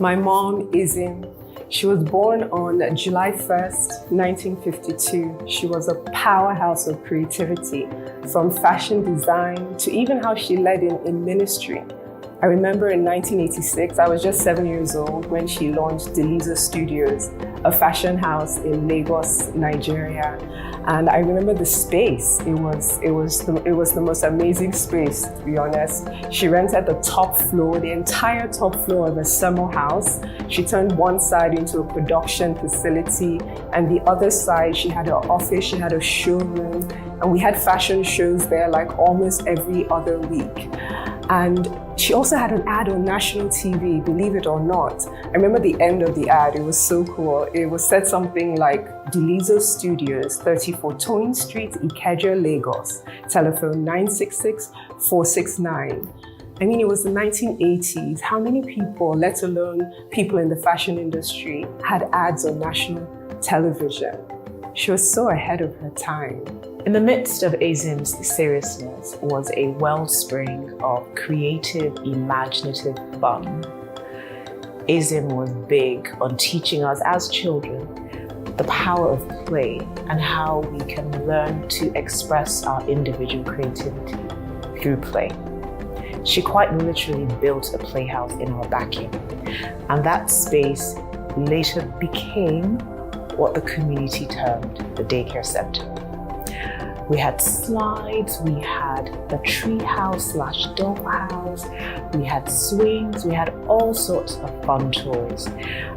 My mom, Ezim, she was born on July 1st, 1952. She was a powerhouse of creativity, from fashion design to even how she led in ministry. I remember in 1986, I was just 7 years old when she launched Deliza Studios, a fashion house in Lagos, Nigeria. And I remember the space. It was the most amazing space, to be honest. She rented the top floor, the entire top floor of a summer house. She turned one side into a production facility, and the other side, she had her office, she had a showroom, and we had fashion shows there like almost every other week. And she also had an ad on national TV, believe it or not. I remember the end of the ad, it was so cool. It was said something like, Deliza Studios, 34 Toyin Street, Ikeja, Lagos, telephone 966-469. I mean, it was the 1980s. How many people, let alone people in the fashion industry, had ads on national television? She was so ahead of her time. In the midst of Ezim's seriousness was a wellspring of creative, imaginative fun. Ezim was big on teaching us as children the power of play and how we can learn to express our individual creativity through play. She quite literally built a playhouse in our backyard, and that space later became what the community termed the daycare center. We had slides, we had the tree house / dollhouse, we had swings, we had all sorts of fun toys.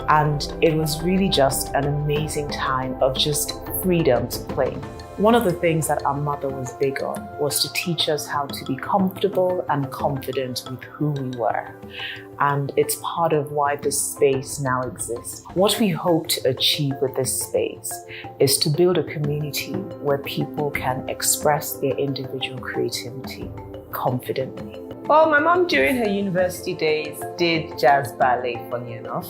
And it was really just an amazing time of just freedom to play. One of the things that our mother was big on was to teach us how to be comfortable and confident with who we were. And it's part of why this space now exists. What we hope to achieve with this space is to build a community where people can express their individual creativity confidently. Well, my mom during her university days did jazz ballet, funny enough.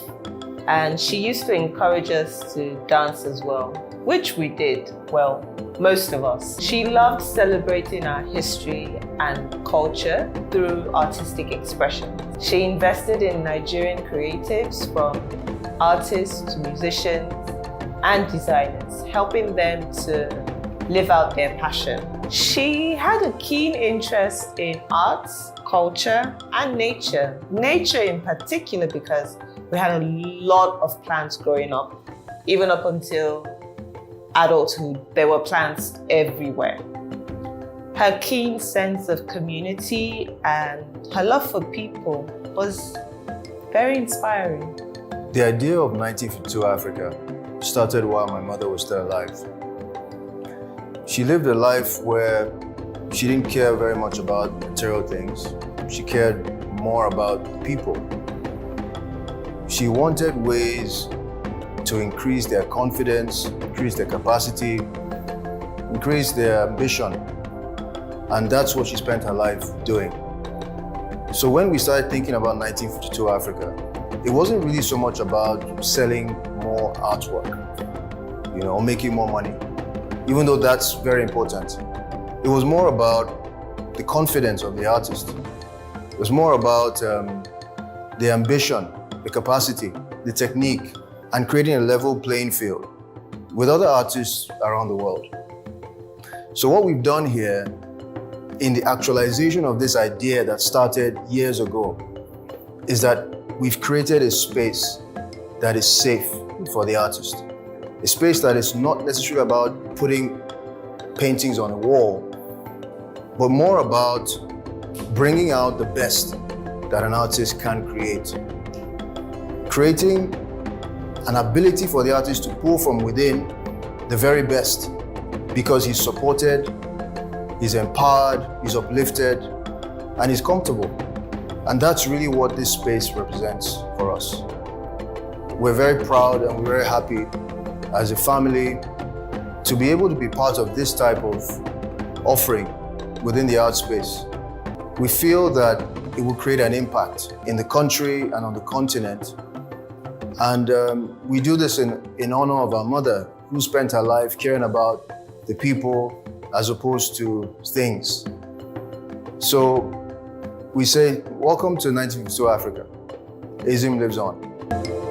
And she used to encourage us to dance as well, which we did, well, most of us. She loved celebrating our history and culture through artistic expression. She invested in Nigerian creatives, from artists to musicians and designers, helping them to live out their passion. She had a keen interest in arts, culture, and nature. Nature in particular, because we had a lot of plants growing up, even up until adulthood. There were plants everywhere. Her keen sense of community and her love for people was very inspiring. The idea of 1952 Africa started while my mother was still alive. She lived a life where she didn't care very much about material things. She cared more about people. She wanted ways to increase their confidence, increase their capacity, increase their ambition. And that's what she spent her life doing. So when we started thinking about 1952 Africa, it wasn't really so much about selling more artwork, or making more money, even though that's very important. It was more about the confidence of the artist. It was more about the ambition, the capacity, the technique, and creating a level playing field with other artists around the world. So what we've done here in the actualization of this idea that started years ago is that we've created a space that is safe for the artist. A space that is not necessarily about putting paintings on a wall, but more about bringing out the best that an artist can create. Creating an ability for the artist to pull from within the very best, because he's supported, he's empowered, he's uplifted, and he's comfortable. And that's really what this space represents for us. We're very proud and we're very happy as a family to be able to be part of this type of offering within the art space. We feel that it will create an impact in the country and on the continent. And we do this in honor of our mother, who spent her life caring about the people as opposed to things. So we say, welcome to 1952 Africa. Ezim lives on.